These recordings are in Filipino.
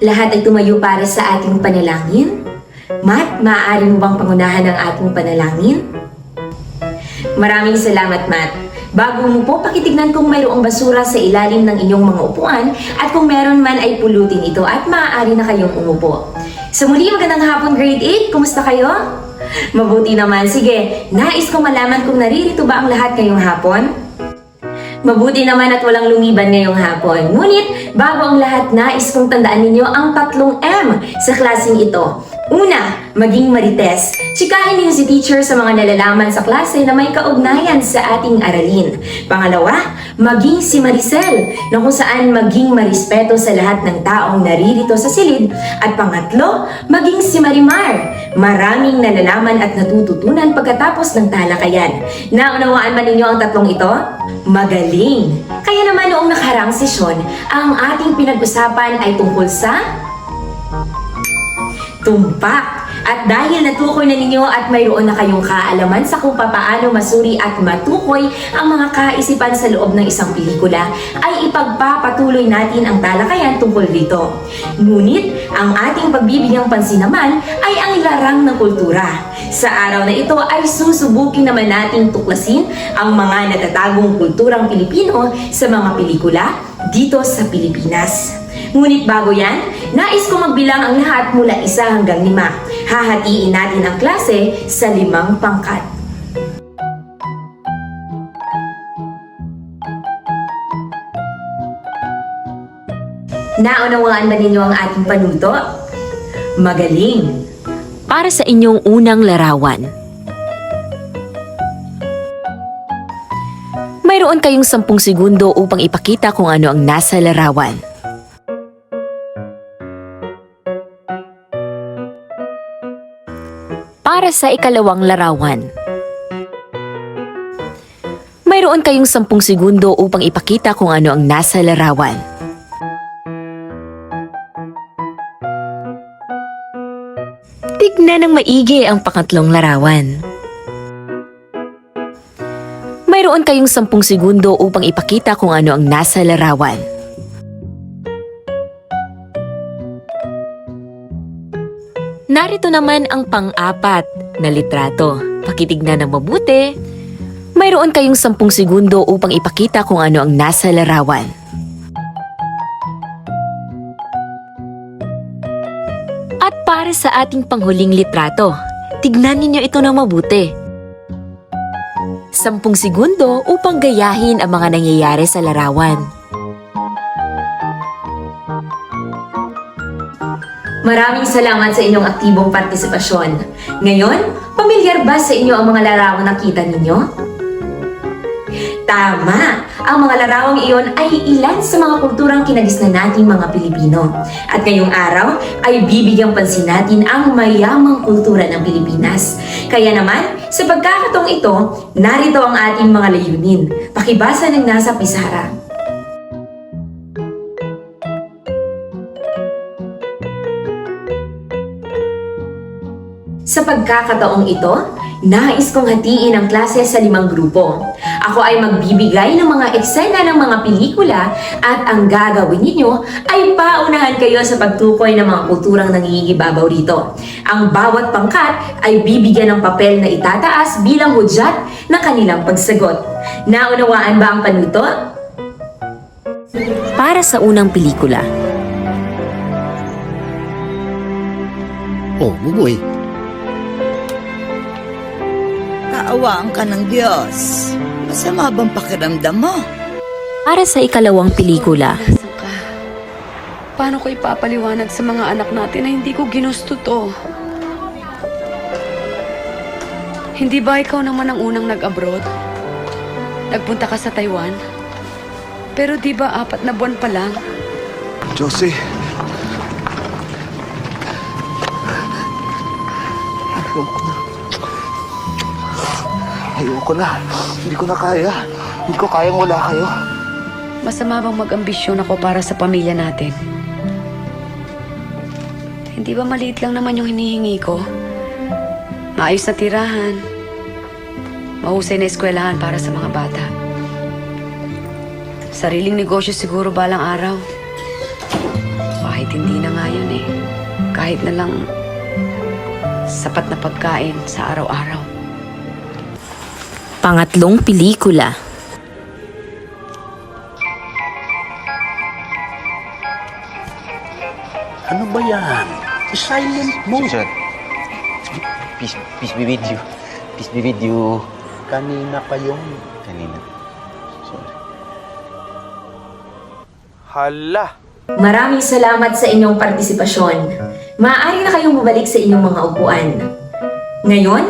lahat ay tumayo para sa ating panalangin? Matt, maaari mo bang pangunahan ang ating panalangin? Maraming salamat, Matt. Bago mo po, pakitignan kung mayroong basura sa ilalim ng inyong mga upuan at kung meron man ay pulutin ito at maaari na kayong umupo. Sa muli, magandang hapon grade 8. Kumusta kayo? Mabuti naman. Sige, nais kong malaman kung naririto ba ang lahat ngayong hapon? Mabuti naman at walang lumiban ngayong hapon. Ngunit, bago ang lahat, nais kong tandaan ninyo ang 3 M sa klaseng ito. Una, maging marites. Tsikahin niyo si teacher sa mga nalalaman sa klase na may kaugnayan sa ating aralin. Pangalawa, maging si Maricel, na kung saan maging marespeto sa lahat ng taong naririto sa silid. At pangatlo, maging si Marimar. Maraming nalalaman at natututunan pagkatapos ng talakayan. Naunawaan ba ninyo ang 3 ito? Magaling! Kaya naman noong nakaraang sesyon, ang ating pinag-usapan ay tungkol sa tumpak. At dahil natukoy na ninyo at mayroon na kayong kaalaman sa kung paano masuri at matukoy ang mga kaisipan sa loob ng isang pelikula, ay ipagpapatuloy natin ang talakayan tungkol dito. Ngunit, ang ating pagbibigyang pansin naman ay ang larang ng kultura. Sa araw na ito ay susubukin naman nating tuklasin ang mga natatagong kulturang Pilipino sa mga pelikula dito sa Pilipinas. Ngunit bago yan, nais ko magbilang ang lahat mula 1 hanggang 5. Hahatiin natin ang klase sa 5 pangkat. Naunawaan ba ninyo ang ating panuto? Magaling! Para sa inyong unang larawan. Mayroon kayong 10 segundo upang ipakita kung ano ang nasa larawan. Para sa ikalawang larawan. Mayroon kayong 10 segundo upang ipakita kung ano ang nasa larawan. Tignan ng maigi ang pangatlong larawan. Mayroon kayong 10 segundo upang ipakita kung ano ang nasa larawan. Narito naman ang pang-4 na litrato. Pakitignan ng mabuti. Mayroon kayong 10 segundo upang ipakita kung ano ang nasa larawan. At para sa ating panghuling litrato, tignan ninyo ito ng mabuti. 10 segundo upang gayahin ang mga nangyayari sa larawan. Maraming salamat sa inyong aktibong partisipasyon. Ngayon, pamilyar ba sa inyo ang mga larawang nakita ninyo? Tama! Ang mga larawang iyon ay ilan sa mga kulturang kinagisnan nating mga Pilipino. At ngayong araw ay bibigyang pansin natin ang mayamang kultura ng Pilipinas. Kaya naman, sa pagkakataong ito, narito ang ating mga layunin. Pakibasa ng nasa pisara. Sa pagkakataong ito, nais kong hatiin ang klase sa 5 grupo. Ako ay magbibigay ng mga eksena ng mga pelikula at ang gagawin ninyo ay paunahan kayo sa pagtukoy ng mga kulturang nangingibabaw rito. Ang bawat pangkat ay bibigyan ng papel na itataas bilang hudyat ng kanilang pagsagot. Naunawaan ba ang panuto? Para sa unang pelikula. Oh, Buboy. Kaawaan ka ng Diyos. Masama bang pakiramdam mo? Para sa ikalawang pelikula. Nasaan ka? Paano ko ipapaliwanag sa mga anak natin na hindi ko ginusto to? Hindi ba ikaw naman ang unang nag-abroad? Nagpunta ka sa Taiwan? Pero di ba 4 na buwan pa lang? Josie. Ayoko na. Hindi ko na kaya. Hindi ko kayang wala kayo. Masama bang mag-ambisyon ako para sa pamilya natin? Hindi ba maliit lang naman yung hinihingi ko? Maayos na tirahan. Mahusay na eskwelahan para sa mga bata. Sariling negosyo siguro balang araw. Kahit hindi na nga yun eh. Kahit na lang sapat na pagkain sa araw-araw. Pangatlong pelikula. Ano ba yan? Silent mo. Sir, peace be with you. Peace be with you. Kanina pa yung... Kanina. Sorry. Hala! Maraming salamat sa inyong partisipasyon. Maaari na kayong bumalik sa inyong mga upuan. Ngayon,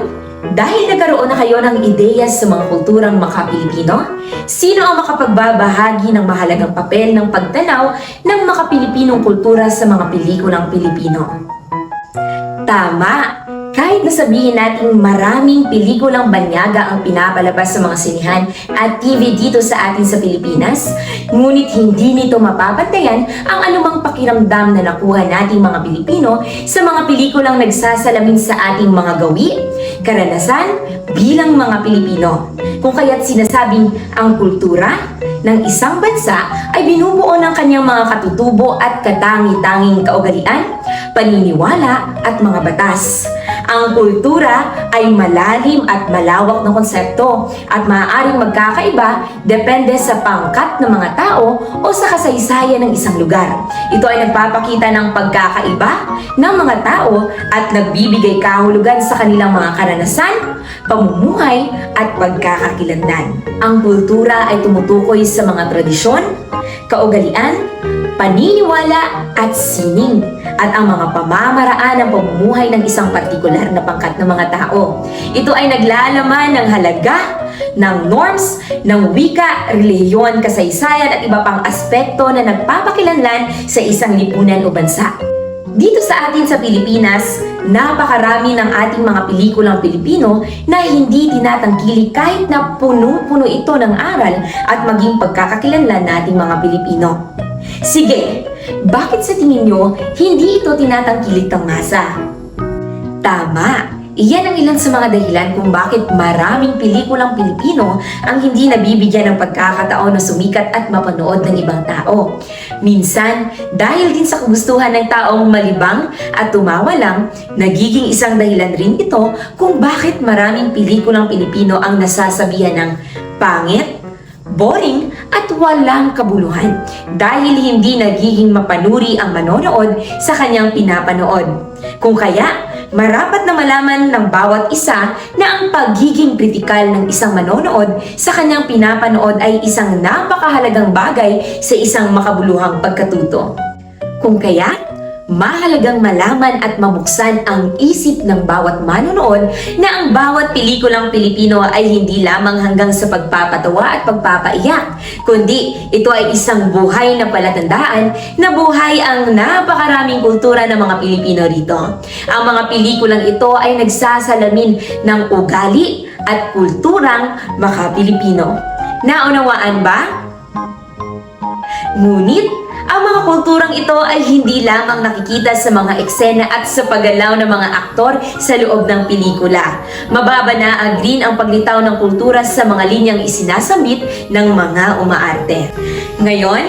dahil nagkaroon na kayo ng ideya sa mga kulturang Maka-Pilipino, sino ang makapagbabahagi ng mahalagang papel ng pagtanaw ng Maka-Pilipinong kultura sa mga pelikulang Pilipino? Tama! Kahit nasabihin natin maraming pelikulang banyaga ang pinapalabas sa mga sinihan at TV dito sa atin sa Pilipinas, ngunit hindi nito mapapantayan ang anumang pakiramdam na nakuha nating mga Pilipino sa mga pelikulang nagsasalamin sa ating mga gawi, karanasan bilang mga Pilipino. Kung kaya't sinasabing ang kultura ng isang bansa ay binubuo ng kanyang mga katutubo at katangi-tanging kaugalian, paniniwala at mga batas. Ang kultura ay malalim at malawak na konsepto at maaaring magkakaiba depende sa pangkat ng mga tao o sa kasaysayan ng isang lugar. Ito ay nagpapakita ng pagkakaiba ng mga tao at nagbibigay kahulugan sa kanilang mga karanasan, pamumuhay at pagkakakilanlan. Ang kultura ay tumutukoy sa mga tradisyon, kaugalian, paniniwala at sining at ang mga pamamaraan ng pamumuhay ng isang partikular na pangkat ng mga tao. Ito ay naglalaman ng halaga, ng norms, ng wika, relihiyon, kasaysayan at iba pang aspekto na nagpapakilanlan sa isang lipunan o bansa. Dito sa atin sa Pilipinas, napakarami ng ating mga pelikulang Pilipino na hindi tinatangkilik kahit na punong-puno ito ng aral at maging pagkakakilanlan nating mga Pilipino. Sige, bakit sa tingin nyo hindi ito tinatangkilik ng masa? Tama! Iyan ang ilan sa mga dahilan kung bakit maraming pelikulang Pilipino ang hindi nabibigyan ng pagkakataon na sumikat at mapanood ng ibang tao. Minsan, dahil din sa kagustuhan ng taong malibang at tumawa lang, nagiging isang dahilan rin ito kung bakit maraming pelikulang Pilipino ang nasasabihan ng pangit, boring at walang kabuluhan dahil hindi nagiging mapanuri ang manonood sa kanyang pinapanood. Kung kaya, marapat na malaman ng bawat isa na ang pagiging kritikal ng isang manonood sa kanyang pinapanood ay isang napakahalagang bagay sa isang makabuluhang pagkatuto. Kung kaya, mahalagang malaman at mabuksan ang isip ng bawat manonood na ang bawat pelikulang Pilipino ay hindi lamang hanggang sa pagpapatawa at pagpapaiyak, kundi ito ay isang buhay na palatandaan na buhay ang napakaraming kultura ng mga Pilipino rito. Ang mga pelikulang ito ay nagsasalamin ng ugali at kulturang Maka-Pilipino. Naunawaan ba? Ngunit, ang mga kulturang ito ay hindi lamang nakikita sa mga eksena at sa paggalaw ng mga aktor sa loob ng pelikula. Mababanaag rin ang paglitaw ng kultura sa mga linyang isinasambit ng mga umaarte. Ngayon,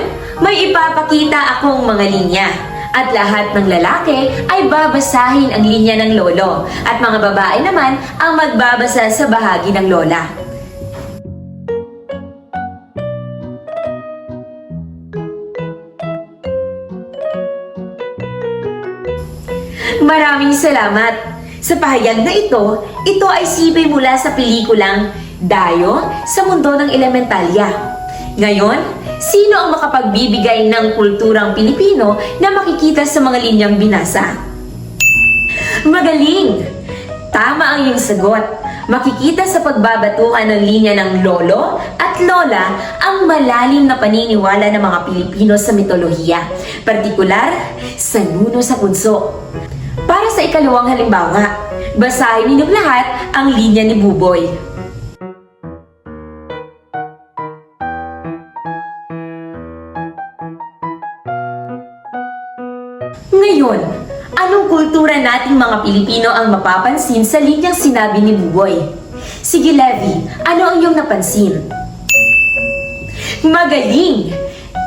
may ipapakita akong mga linya. At lahat ng lalaki ay babasahin ang linya ng lolo at mga babae naman ang magbabasa sa bahagi ng lola. Maraming salamat! Sa pahayag na ito ay sibay mula sa pelikulang Dayo sa Mundo ng Elementalya. Ngayon, sino ang makapagbibigay ng kulturang Pilipino na makikita sa mga linyang binasa? Magaling! Tama ang iyong sagot. Makikita sa pagbabatuhan ng linya ng lolo at lola ang malalim na paniniwala ng mga Pilipino sa mitolohiya, partikular sa nuno sa punso. Para sa ikalawang halimbawa, basahin ninyong lahat ang linya ni Buboy. Ngayon, anong kultura nating mga Pilipino ang mapapansin sa linyang sinabi ni Buboy? Sige, Levi, ano ang iyong napansin? Magaling!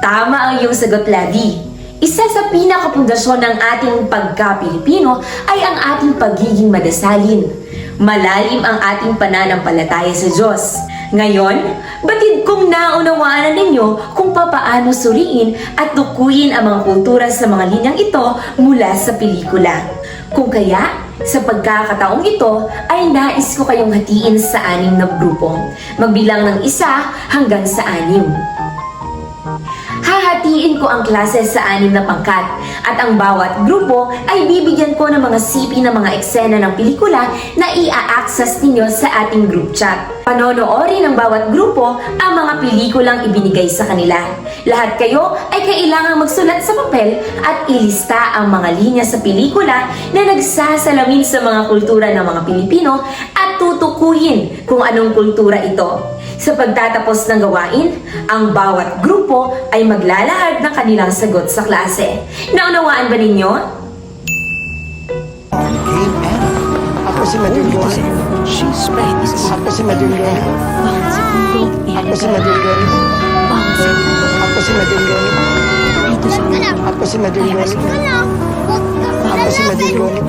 Tama ang iyong sagot, Levi. Isa sa pinakapundasyon ng ating pagka-Pilipino ay ang ating pagiging madasalin. Malalim ang ating pananampalataya sa Diyos. Ngayon, batid kong naunawaan na ninyo kung papaano suriin at tukuyin ang mga kultura sa mga linyang ito mula sa pelikula. Kung kaya, sa pagkakataong ito ay nais ko kayong hatiin sa 6 na grupo. Magbilang ng 1 hanggang sa 6. Hahatiin ko ang klase sa 6 na pangkat at ang bawat grupo ay bibigyan ko ng mga sipi ng mga eksena ng pelikula na i-access ninyo sa ating group chat. Panonoorin ng bawat grupo ang mga pelikulang ibinigay sa kanila. Lahat kayo ay kailangang magsulat sa papel at ilista ang mga linya sa pelikula na nagsasalamin sa mga kultura ng mga Pilipino at tutukuyin kung anong kultura ito. Sa pagtatapos ng gawain, ang bawat grupo ay maglalahad ng kanilang sagot sa klase. Naunawaan ba ninyo? Ako si Madulgon. She's right. Ako si Madulgon. Bawal segundo. Ako si Madulgon. Bawal segundo. Ako si Madulgon. Dito sa Ako si Madulgon. Ako si Madulgon.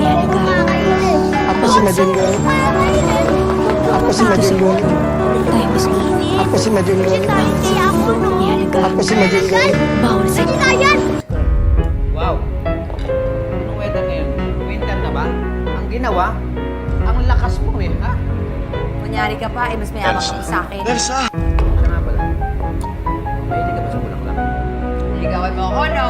Ako si Madulgon. Ako si Madulgon. tayo mas mainit. Ako si Madulgon. Bawal segundo. Ako si Madulgon. Bawal segundo. Wow! Anong weather ngayon? Winter na ba? Ang ginawa, ang lakas mo eh, ha? Kunyari ka pa, mas mayabang ka pa sa akin. Elsa! Siya nga pala. Mahilig ka ba sa bulaklak? Ligawan mo ako, no?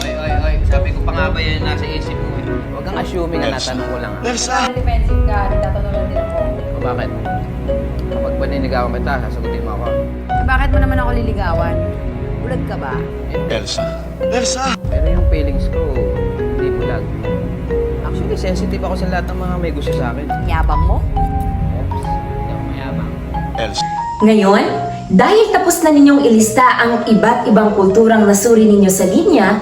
Oy. Sabi ko pa nga ba yan nasa isip mo eh. Huwag kang assuming na natanong ko lang. Ha? Elsa! Defensive ka, nagtatanungan din ako. O bakit? Kapag ba ninigawan kita, sasagutin mo ako. Bakit mo naman ako liligawan? Bulag ka ba? Elsa! Elsa! Pero yung feelings ko, hindi bulag. Actually, sensitive ako sa lahat ng mga may gusto sa akin. Yabang mo? Oops, hindi ako mayabang. Elsa! Ngayon, dahil tapos na ninyong ilista ang iba't ibang kulturang nasuri ninyo sa linya,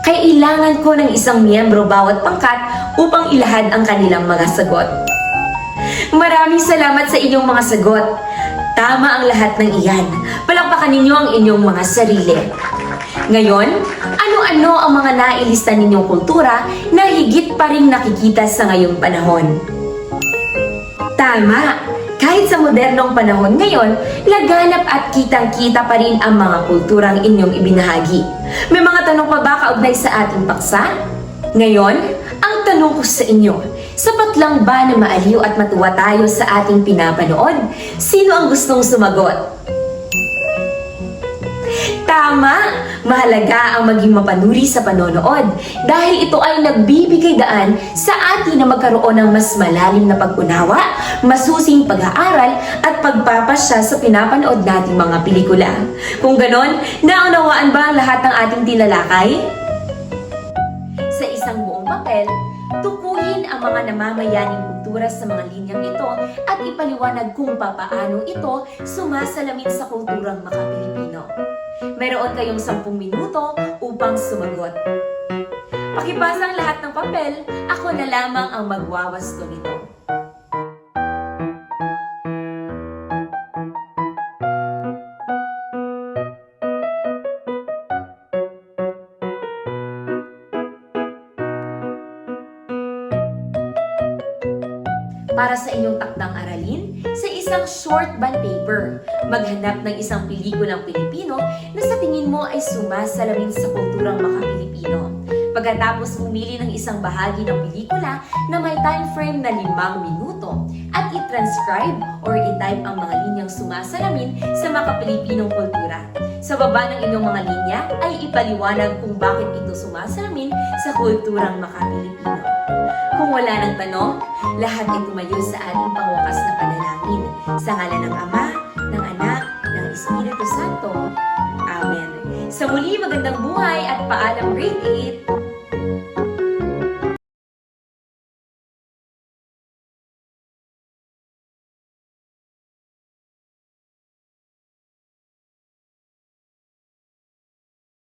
kailangan ko ng isang miyembro bawat pangkat upang ilahad ang kanilang mga sagot. Maraming salamat sa inyong mga sagot. Tama ang lahat ng iyan. Palakpakan ninyo ang inyong mga sarili. Ngayon, ano-ano ang mga nailista ninyong kultura na higit pa rin nakikita sa ngayong panahon? Tama! Kahit sa modernong panahon ngayon, laganap at kitang-kita pa rin ang mga kulturang inyong ibinahagi. May mga tanong pa ba kaugnay sa ating paksa? Ngayon, ang tanong ko sa inyo, sapat lang ba na maaliw at matuwa tayo sa ating pinapanood? Sino ang gustong sumagot? Tama! Mahalaga ang maging mapanuri sa panonood dahil ito ay nagbibigay daan sa atin na magkaroon ng mas malalim na pag-unawa, masusing pag-aaral at pagpapasya sa pinapanood nating mga pelikula. Kung ganon, naunawaan ba ang lahat ng ating tinalakay? Sa isang buong papel, tukuyin ang mga namamayaning kultura sa mga linyang ito at ipaliwanag kung papaano ito sumasalamin sa kulturang maka-Pilipino. Meron kayong 10 minuto upang sumagot. Pakipasa ang lahat ng papel, ako na lamang ang magwawasto nito. Para sa inyong takdang aralin, sa isang short bond paper, maghanap ng isang pelikulang Pilipino na sa tingin mo ay sumasalamin sa kulturang maka-Pilipino. Pagkatapos pumili ng isang bahagi ng pelikula na may time frame na 5 minuto at i-transcribe or i-type ang mga linyang sumasalamin sa maka-Pilipinong kultura. Sa baba ng inyong mga linya ay ipaliwanag kung bakit ito sumasalamin sa kulturang maka-Pilipino. Kung wala ng tanong, lahat ay tumayo sa ating pangwakas na panalangin. Sa ngalan ng Ama, ng Anak, ng Espiritu Santo. Amen. Sa muli, magandang buhay at paalam grade 8.